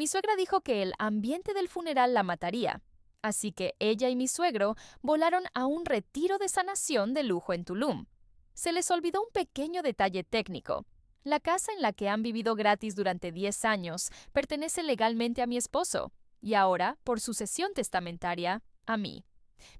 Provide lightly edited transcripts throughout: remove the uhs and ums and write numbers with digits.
Mi suegra dijo que el ambiente del funeral la mataría, así que ella y mi suegro volaron a un retiro de sanación de lujo en Tulum. Se les olvidó un pequeño detalle técnico. La casa en la que han vivido gratis durante 10 años pertenece legalmente a mi esposo, y ahora, por sucesión testamentaria, a mí.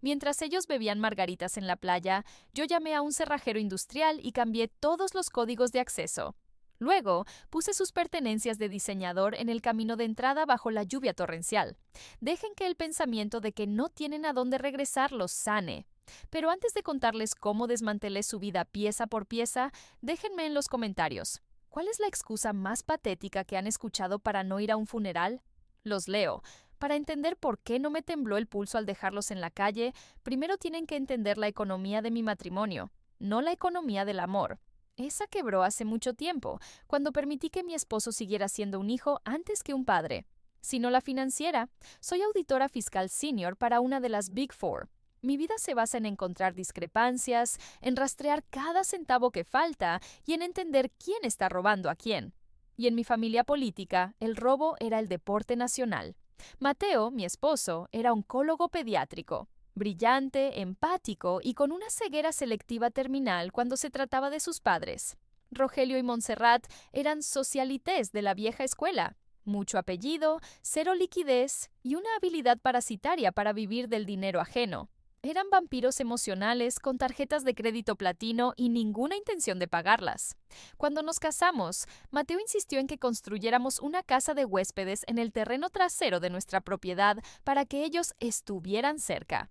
Mientras ellos bebían margaritas en la playa, yo llamé a un cerrajero industrial y cambié todos los códigos de acceso. Luego, puse sus pertenencias de diseñador en el camino de entrada bajo la lluvia torrencial. Dejen que el pensamiento de que no tienen a dónde regresar los sane. Pero antes de contarles cómo desmantelé su vida pieza por pieza, déjenme en los comentarios. ¿Cuál es la excusa más patética que han escuchado para no ir a un funeral? Los leo. Para entender por qué no me tembló el pulso al dejarlos en la calle, primero tienen que entender la economía de mi matrimonio, no la economía del amor. Esa quebró hace mucho tiempo, cuando permití que mi esposo siguiera siendo un hijo antes que un padre. Sino la financiera. Soy auditora fiscal senior para una de las Big Four. Mi vida se basa en encontrar discrepancias, en rastrear cada centavo que falta y en entender quién está robando a quién. Y en mi familia política, el robo era el deporte nacional. Mateo, mi esposo, era oncólogo pediátrico, brillante, empático y con una ceguera selectiva terminal cuando se trataba de sus padres. Rogelio y Montserrat eran socialites de la vieja escuela. Mucho apellido, cero liquidez y una habilidad parasitaria para vivir del dinero ajeno. Eran vampiros emocionales con tarjetas de crédito platino y ninguna intención de pagarlas. Cuando nos casamos, Mateo insistió en que construyéramos una casa de huéspedes en el terreno trasero de nuestra propiedad para que ellos estuvieran cerca.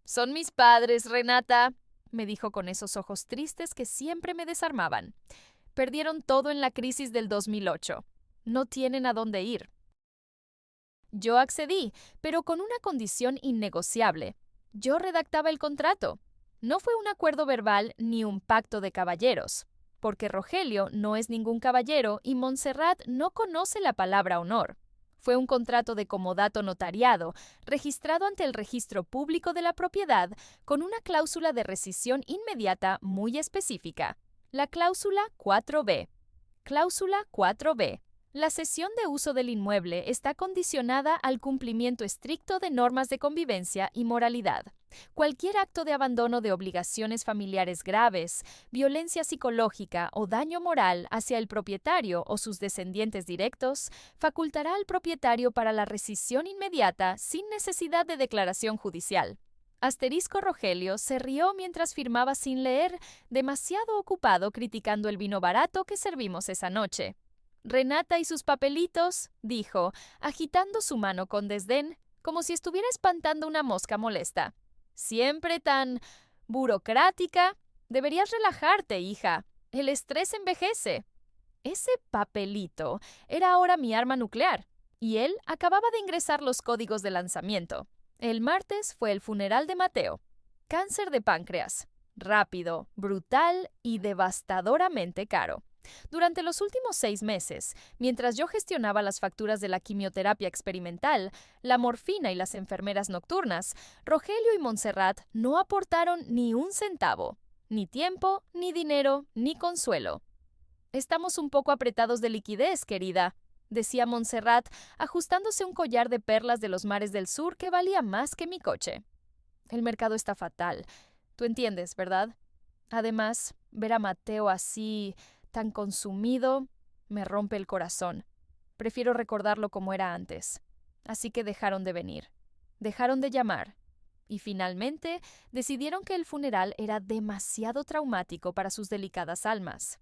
Son mis padres, Renata, me dijo con esos ojos tristes que siempre me desarmaban. Perdieron todo en la crisis del 2008. No tienen a dónde ir. Yo accedí, pero con una condición innegociable. Yo redactaba el contrato. No fue un acuerdo verbal ni un pacto de caballeros, porque Rogelio no es ningún caballero y Montserrat no conoce la palabra honor. Fue un contrato de comodato notariado, registrado ante el registro público de la propiedad, con una cláusula de rescisión inmediata muy específica. La cláusula 4B. Cláusula 4B. La cesión de uso del inmueble está condicionada al cumplimiento estricto de normas de convivencia y moralidad. Cualquier acto de abandono de obligaciones familiares graves, violencia psicológica o daño moral hacia el propietario o sus descendientes directos facultará al propietario para la rescisión inmediata sin necesidad de declaración judicial. Asterisco Rogelio se rió mientras firmaba sin leer, demasiado ocupado criticando el vino barato que servimos esa noche. Renata y sus papelitos, dijo, agitando su mano con desdén, como si estuviera espantando una mosca molesta. Siempre tan burocrática. Deberías relajarte, hija. El estrés envejece. Ese papelito era ahora mi arma nuclear, y él acababa de ingresar los códigos de lanzamiento. El martes fue el funeral de Mateo. Cáncer de páncreas. Rápido, brutal y devastadoramente caro. Durante los últimos 6 meses, mientras yo gestionaba las facturas de la quimioterapia experimental, la morfina y las enfermeras nocturnas, Rogelio y Montserrat no aportaron ni un centavo, ni tiempo, ni dinero, ni consuelo. Estamos un poco apretados de liquidez, querida, decía Montserrat, ajustándose un collar de perlas de los mares del sur que valía más que mi coche. El mercado está fatal. Tú entiendes, ¿verdad? Además, ver a Mateo así, tan consumido, me rompe el corazón. Prefiero recordarlo como era antes. Así que dejaron de venir. Dejaron de llamar. Y finalmente decidieron que el funeral era demasiado traumático para sus delicadas almas.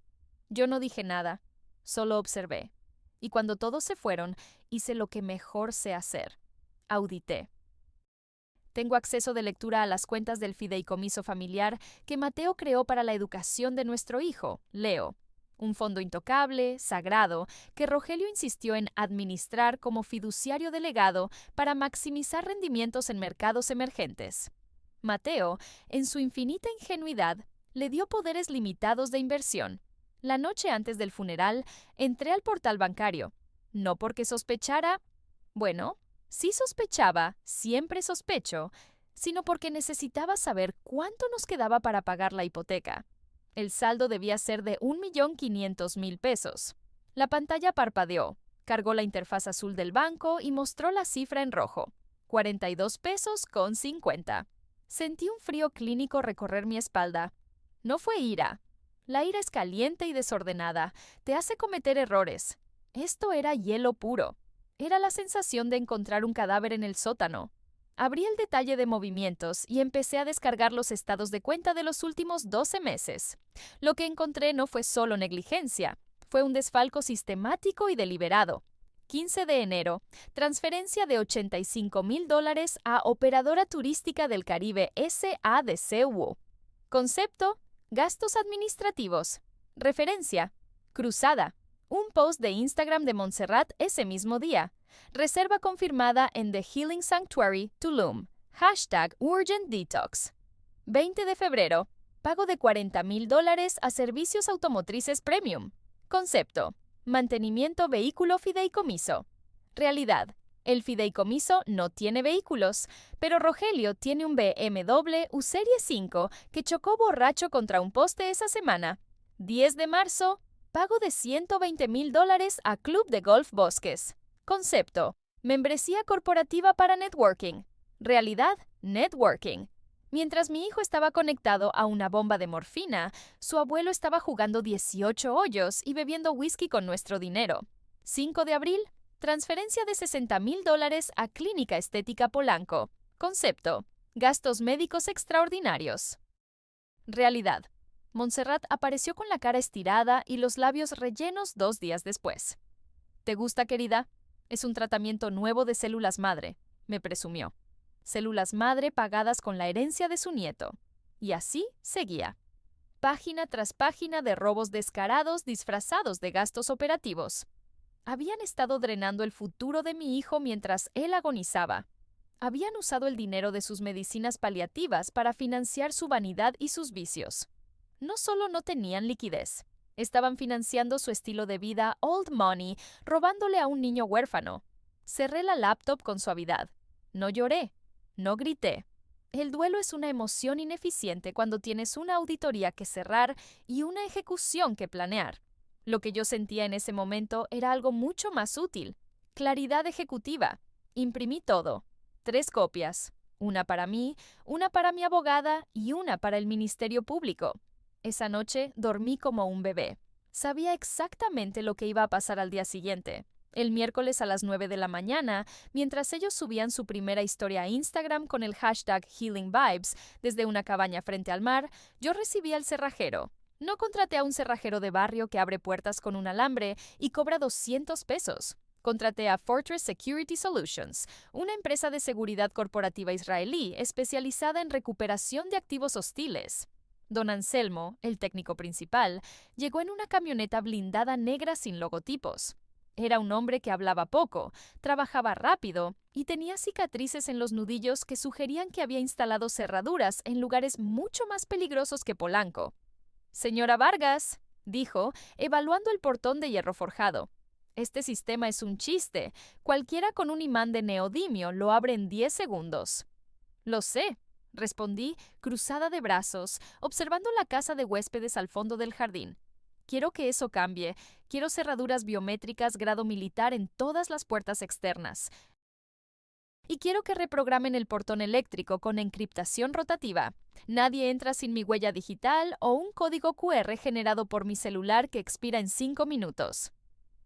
Yo no dije nada, solo observé. Y cuando todos se fueron, hice lo que mejor sé hacer. Audité. Tengo acceso de lectura a las cuentas del fideicomiso familiar que Mateo creó para la educación de nuestro hijo, Leo. Un fondo intocable, sagrado, que Rogelio insistió en administrar como fiduciario delegado para maximizar rendimientos en mercados emergentes. Mateo, en su infinita ingenuidad, le dio poderes limitados de inversión. La noche antes del funeral, entré al portal bancario. No porque sospechara, bueno, sí sospechaba, siempre sospecho, sino porque necesitaba saber cuánto nos quedaba para pagar la hipoteca. El saldo debía ser de 1.500.000 pesos. La pantalla parpadeó. Cargó la interfaz azul del banco y mostró la cifra en rojo. 42,50 pesos. Sentí un frío clínico recorrer mi espalda. No fue ira. La ira es caliente y desordenada. Te hace cometer errores. Esto era hielo puro. Era la sensación de encontrar un cadáver en el sótano. Abrí el detalle de movimientos y empecé a descargar los estados de cuenta de los últimos 12 meses. Lo que encontré no fue solo negligencia, fue un desfalco sistemático y deliberado. 15 de enero, transferencia de $85,000 a Operadora Turística del Caribe SADCU. Concepto, gastos administrativos. Referencia, cruzada. Un post de Instagram de Montserrat ese mismo día. Reserva confirmada en The Healing Sanctuary, Tulum. #Urgent Detox. 20 de febrero. Pago de $40,000 a Servicios Automotrices Premium. Concepto. Mantenimiento vehículo fideicomiso. Realidad. El fideicomiso no tiene vehículos, pero Rogelio tiene un BMW U Serie 5 que chocó borracho contra un poste esa semana. 10 de marzo. Pago de $120,000 a Club de Golf Bosques. Concepto. Membresía corporativa para networking. Realidad. Networking. Mientras mi hijo estaba conectado a una bomba de morfina, su abuelo estaba jugando 18 hoyos y bebiendo whisky con nuestro dinero. 5 de abril. Transferencia de $60,000 a Clínica Estética Polanco. Concepto. Gastos médicos extraordinarios. Realidad. Montserrat apareció con la cara estirada y los labios rellenos 2 días después. ¿Te gusta, querida? Es un tratamiento nuevo de células madre, me presumió. Células madre pagadas con la herencia de su nieto. Y así seguía. Página tras página de robos descarados disfrazados de gastos operativos. Habían estado drenando el futuro de mi hijo mientras él agonizaba. Habían usado el dinero de sus medicinas paliativas para financiar su vanidad y sus vicios. No solo no tenían liquidez, estaban financiando su estilo de vida old money, robándole a un niño huérfano. Cerré la laptop con suavidad. No lloré, no grité. El duelo es una emoción ineficiente cuando tienes una auditoría que cerrar y una ejecución que planear. Lo que yo sentía en ese momento era algo mucho más útil. Claridad ejecutiva. Imprimí todo. 3 copias. Una para mí, una para mi abogada y una para el Ministerio Público. Esa noche dormí como un bebé. Sabía exactamente lo que iba a pasar al día siguiente. El miércoles a las 9 de la mañana, mientras ellos subían su primera historia a Instagram con el #HealingVibes desde una cabaña frente al mar, yo recibí al cerrajero. No contraté a un cerrajero de barrio que abre puertas con un alambre y cobra 200 pesos. Contraté a Fortress Security Solutions, una empresa de seguridad corporativa israelí especializada en recuperación de activos hostiles. Don Anselmo, el técnico principal, llegó en una camioneta blindada negra sin logotipos. Era un hombre que hablaba poco, trabajaba rápido y tenía cicatrices en los nudillos que sugerían que había instalado cerraduras en lugares mucho más peligrosos que Polanco. «Señora Vargas», dijo, evaluando el portón de hierro forjado. «Este sistema es un chiste. Cualquiera con un imán de neodimio lo abre en 10 segundos». «Lo sé», respondí, cruzada de brazos, observando la casa de huéspedes al fondo del jardín. «Quiero que eso cambie. Quiero cerraduras biométricas grado militar en todas las puertas externas. Y quiero que reprogramen el portón eléctrico con encriptación rotativa. Nadie entra sin mi huella digital o un código QR generado por mi celular que expira en 5 minutos».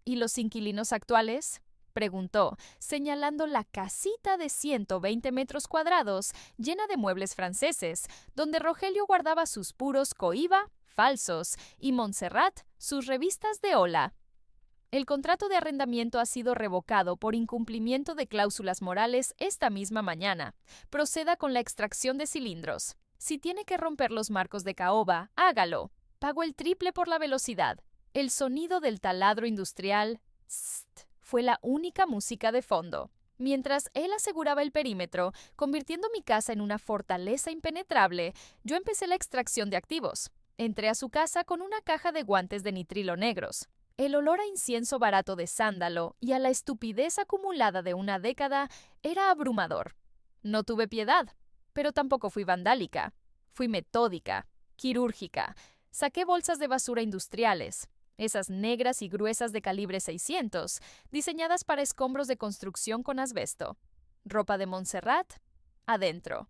«¿Y los inquilinos actuales?», preguntó, señalando la casita de 120 metros cuadrados llena de muebles franceses, donde Rogelio guardaba sus puros Cohiba, falsos, y Montserrat, sus revistas de Hola. «El contrato de arrendamiento ha sido revocado por incumplimiento de cláusulas morales esta misma mañana. Proceda con la extracción de cilindros. Si tiene que romper los marcos de caoba, hágalo. Pago el triple por la velocidad». El sonido del taladro industrial fue la única música de fondo. Mientras él aseguraba el perímetro, convirtiendo mi casa en una fortaleza impenetrable, yo empecé la extracción de activos. Entré a su casa con una caja de guantes de nitrilo negros. El olor a incienso barato de sándalo y a la estupidez acumulada de una década era abrumador. No tuve piedad, pero tampoco fui vandálica. Fui metódica, quirúrgica. Saqué bolsas de basura industriales. esas negras y gruesas de calibre 600, diseñadas para escombros de construcción con asbesto. Ropa de Montserrat, adentro.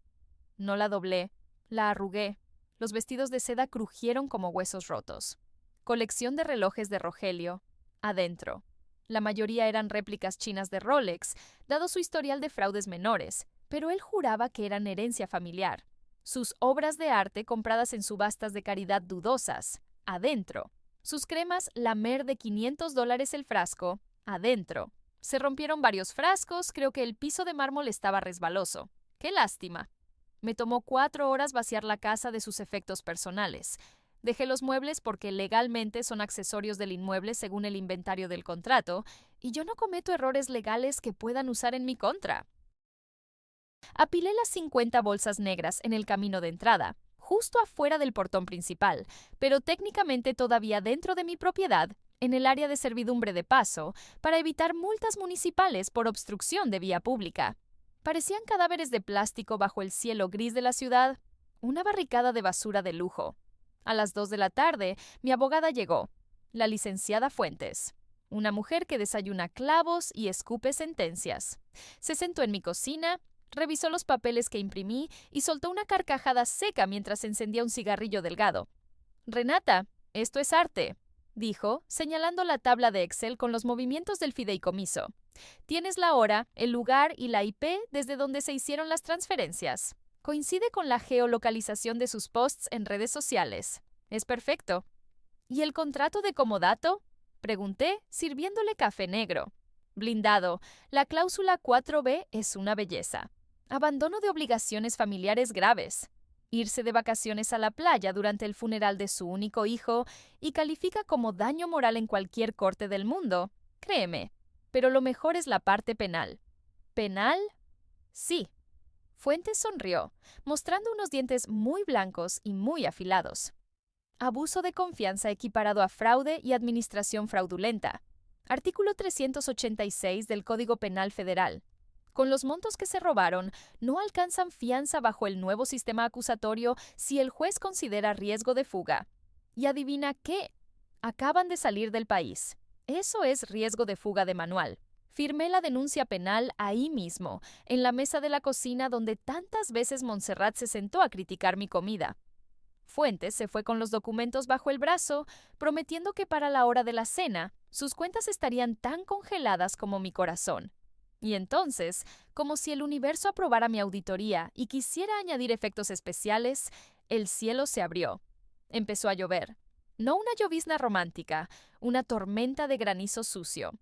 No la doblé, la arrugué. Los vestidos de seda crujieron como huesos rotos. Colección de relojes de Rogelio, adentro. La mayoría eran réplicas chinas de Rolex, dado su historial de fraudes menores, pero él juraba que eran herencia familiar. Sus obras de arte compradas en subastas de caridad dudosas, adentro. Sus cremas La Mer de $500 el frasco, adentro. Se rompieron varios frascos, creo que el piso de mármol estaba resbaloso. ¡Qué lástima! Me tomó 4 horas vaciar la casa de sus efectos personales. Dejé los muebles porque legalmente son accesorios del inmueble según el inventario del contrato, y yo no cometo errores legales que puedan usar en mi contra. Apilé las 50 bolsas negras en el camino de entrada, justo afuera del portón principal, pero técnicamente todavía dentro de mi propiedad, en el área de servidumbre de paso, para evitar multas municipales por obstrucción de vía pública. Parecían cadáveres de plástico bajo el cielo gris de la ciudad, una barricada de basura de lujo. A las 2 de la tarde, mi abogada llegó, la licenciada Fuentes, una mujer que desayuna clavos y escupe sentencias. Se sentó en mi cocina, revisó los papeles que imprimí y soltó una carcajada seca mientras encendía un cigarrillo delgado. «Renata, esto es arte», dijo, señalando la tabla de Excel con los movimientos del fideicomiso. «Tienes la hora, el lugar y la IP desde donde se hicieron las transferencias. Coincide con la geolocalización de sus posts en redes sociales. Es perfecto». «¿Y el contrato de comodato?», pregunté, sirviéndole café negro. «Blindado. La cláusula 4B es una belleza. Abandono de obligaciones familiares graves. Irse de vacaciones a la playa durante el funeral de su único hijo y califica como daño moral en cualquier corte del mundo. Créeme. Pero lo mejor es la parte penal». «¿Penal?». «Sí». Fuentes sonrió, mostrando unos dientes muy blancos y muy afilados. «Abuso de confianza equiparado a fraude y administración fraudulenta. Artículo 386 del Código Penal Federal. Con los montos que se robaron, no alcanzan fianza bajo el nuevo sistema acusatorio si el juez considera riesgo de fuga. Y adivina qué, acaban de salir del país. Eso es riesgo de fuga de manual. Firmé la denuncia penal ahí mismo, en la mesa de la cocina donde tantas veces Montserrat se sentó a criticar mi comida. Fuentes se fue con los documentos bajo el brazo, prometiendo que para la hora de la cena, sus cuentas estarían tan congeladas como mi corazón. Y entonces, como si el universo aprobara mi auditoría y quisiera añadir efectos especiales, el cielo se abrió. Empezó a llover. No una llovizna romántica, una tormenta de granizo sucio.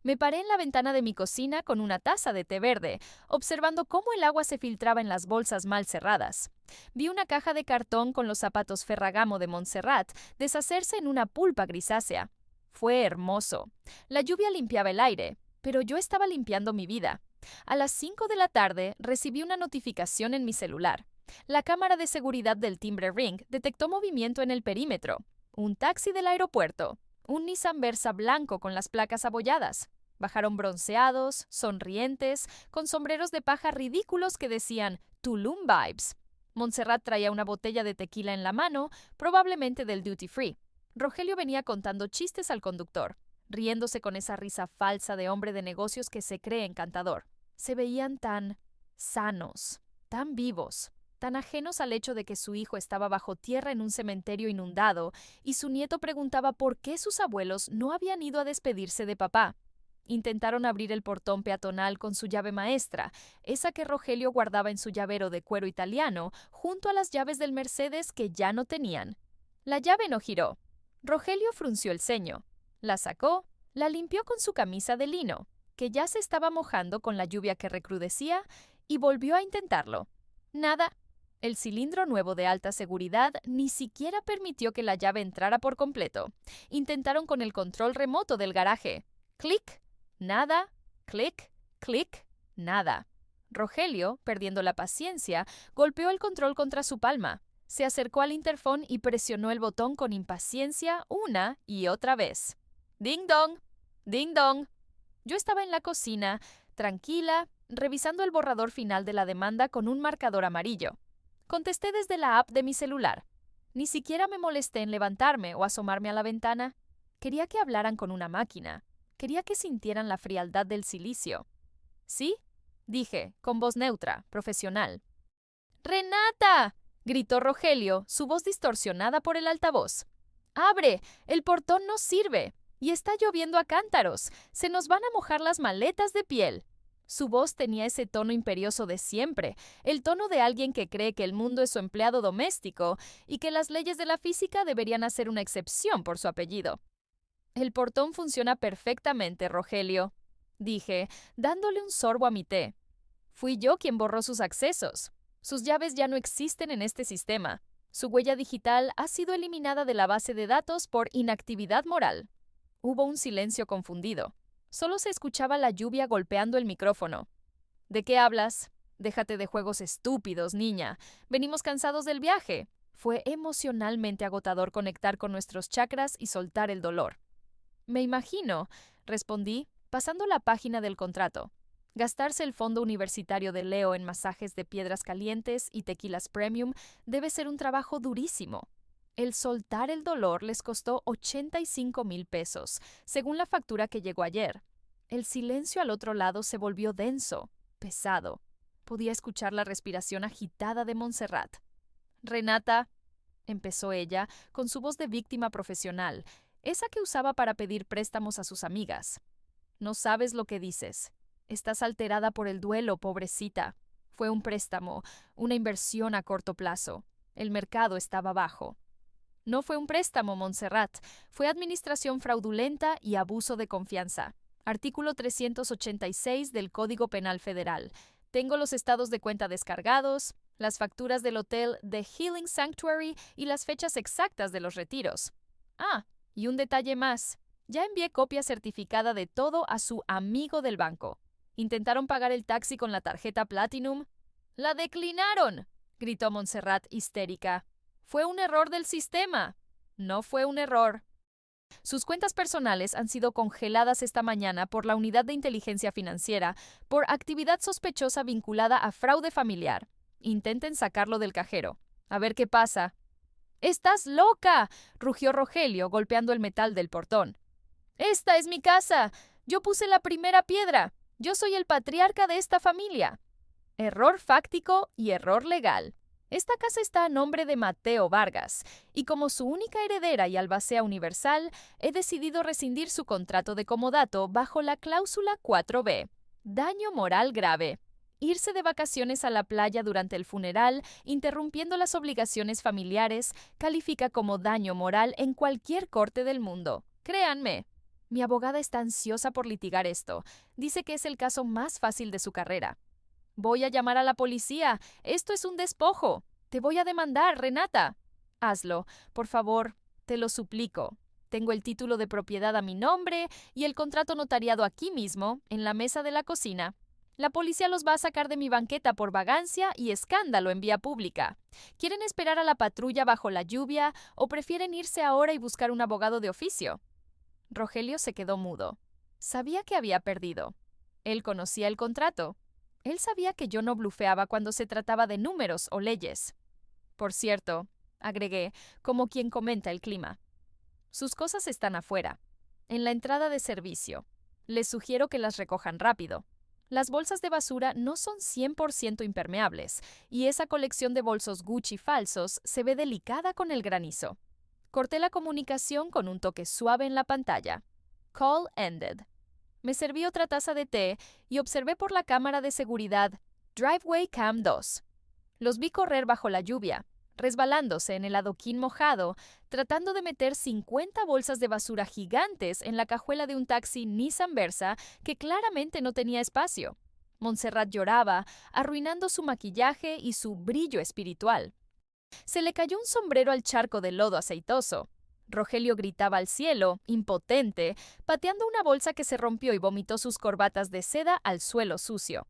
Me paré en la ventana de mi cocina con una taza de té verde, observando cómo el agua se filtraba en las bolsas mal cerradas. Vi una caja de cartón con los zapatos Ferragamo de Montserrat deshacerse en una pulpa grisácea. Fue hermoso. La lluvia limpiaba el aire, pero yo estaba limpiando mi vida. A las 5 de la tarde recibí una notificación en mi celular. La cámara de seguridad del timbre Ring detectó movimiento en el perímetro. Un taxi del aeropuerto. Un Nissan Versa blanco con las placas abolladas. Bajaron bronceados, sonrientes, con sombreros de paja ridículos que decían Tulum Vibes. Montserrat traía una botella de tequila en la mano, probablemente del duty free. Rogelio venía contando chistes al conductor, riéndose con esa risa falsa de hombre de negocios que se cree encantador. Se veían tan sanos, tan vivos, tan ajenos al hecho de que su hijo estaba bajo tierra en un cementerio inundado y su nieto preguntaba por qué sus abuelos no habían ido a despedirse de papá. Intentaron abrir el portón peatonal con su llave maestra, esa que Rogelio guardaba en su llavero de cuero italiano, junto a las llaves del Mercedes que ya no tenían. La llave no giró. Rogelio frunció el ceño. La sacó, la limpió con su camisa de lino, que ya se estaba mojando con la lluvia que recrudecía, y volvió a intentarlo. Nada. El cilindro nuevo de alta seguridad ni siquiera permitió que la llave entrara por completo. Intentaron con el control remoto del garaje. Clic, nada, clic, clic, nada. Rogelio, perdiendo la paciencia, golpeó el control contra su palma. Se acercó al interfón y presionó el botón con impaciencia una y otra vez. ¡Ding dong! ¡Ding dong! Yo estaba en la cocina, tranquila, revisando el borrador final de la demanda con un marcador amarillo. Contesté desde la app de mi celular. Ni siquiera me molesté en levantarme o asomarme a la ventana. Quería que hablaran con una máquina. Quería que sintieran la frialdad del silicio. ¿Sí? Dije, con voz neutra, profesional. ¡Renata!, gritó Rogelio, su voz distorsionada por el altavoz. ¡Abre! ¡El portón no sirve! Y está lloviendo a cántaros. Se nos van a mojar las maletas de piel. Su voz tenía ese tono imperioso de siempre, el tono de alguien que cree que el mundo es su empleado doméstico y que las leyes de la física deberían hacer una excepción por su apellido. El portón funciona perfectamente, Rogelio, dije, dándole un sorbo a mi té. Fui yo quien borró sus accesos. Sus llaves ya no existen en este sistema. Su huella digital ha sido eliminada de la base de datos por inactividad moral. Hubo un silencio confundido. Solo se escuchaba la lluvia golpeando el micrófono. ¿De qué hablas? Déjate de juegos estúpidos, niña. Venimos cansados del viaje. Fue emocionalmente agotador conectar con nuestros chakras y soltar el dolor. Me imagino, respondí, pasando la página del contrato. Gastarse el fondo universitario de Leo en masajes de piedras calientes y tequilas premium debe ser un trabajo durísimo. El soltar el dolor les costó 85,000 pesos, según la factura que llegó ayer. El silencio al otro lado se volvió denso, pesado. Podía escuchar la respiración agitada de Montserrat. «Renata», empezó ella, con su voz de víctima profesional, esa que usaba para pedir préstamos a sus amigas. «No sabes lo que dices. Estás alterada por el duelo, pobrecita. Fue un préstamo, una inversión a corto plazo. El mercado estaba bajo». No fue un préstamo, Montserrat. Fue administración fraudulenta y abuso de confianza. Artículo 386 del Código Penal Federal. Tengo los estados de cuenta descargados, las facturas del hotel The Healing Sanctuary y las fechas exactas de los retiros. Ah, y un detalle más. Ya envié copia certificada de todo a su amigo del banco. ¿Intentaron pagar el taxi con la tarjeta Platinum? ¡La declinaron!, gritó Montserrat histérica. Fue un error del sistema. No fue un error. Sus cuentas personales han sido congeladas esta mañana por la Unidad de Inteligencia Financiera por actividad sospechosa vinculada a fraude familiar. Intenten sacarlo del cajero. A ver qué pasa. ¡Estás loca!, rugió Rogelio, golpeando el metal del portón. ¡Esta es mi casa! Yo puse la primera piedra. Yo soy el patriarca de esta familia. Error fáctico y error legal. Esta casa está a nombre de Mateo Vargas, y como su única heredera y albacea universal, he decidido rescindir su contrato de comodato bajo la cláusula 4B. Daño moral grave. Irse de vacaciones a la playa durante el funeral, interrumpiendo las obligaciones familiares, califica como daño moral en cualquier corte del mundo. Créanme. Mi abogada está ansiosa por litigar esto. Dice que es el caso más fácil de su carrera. Voy a llamar a la policía. Esto es un despojo. Te voy a demandar, Renata. Hazlo, por favor, te lo suplico. Tengo el título de propiedad a mi nombre y el contrato notariado aquí mismo, en la mesa de la cocina. La policía los va a sacar de mi banqueta por vagancia y escándalo en vía pública. ¿Quieren esperar a la patrulla bajo la lluvia o prefieren irse ahora y buscar un abogado de oficio? Rogelio se quedó mudo. Sabía que había perdido. Él conocía el contrato. Él sabía que yo no blufeaba cuando se trataba de números o leyes. Por cierto, agregué, como quien comenta el clima. Sus cosas están afuera, en la entrada de servicio. Les sugiero que las recojan rápido. Las bolsas de basura no son 100% impermeables, y esa colección de bolsos Gucci falsos se ve delicada con el granizo. Corté la comunicación con un toque suave en la pantalla. Call ended. Me serví otra taza de té y observé por la cámara de seguridad Driveway Cam 2. Los vi correr bajo la lluvia, resbalándose en el adoquín mojado, tratando de meter 50 bolsas de basura gigantes en la cajuela de un taxi Nissan Versa que claramente no tenía espacio. Montserrat lloraba, arruinando su maquillaje y su brillo espiritual. Se le cayó un sombrero al charco de lodo aceitoso. Rogelio gritaba al cielo, impotente, pateando una bolsa que se rompió y vomitó sus corbatas de seda al suelo sucio.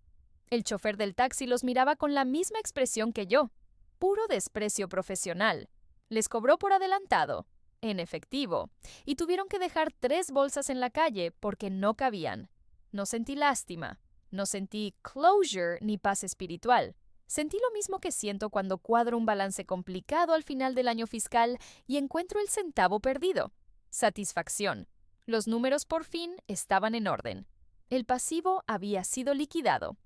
El chofer del taxi los miraba con la misma expresión que yo. Puro desprecio profesional. Les cobró por adelantado, en efectivo, y tuvieron que dejar 3 bolsas en la calle porque no cabían. No sentí lástima, no sentí closure ni paz espiritual. Sentí lo mismo que siento cuando cuadro un balance complicado al final del año fiscal y encuentro el centavo perdido. Satisfacción. Los números por fin estaban en orden. El pasivo había sido liquidado.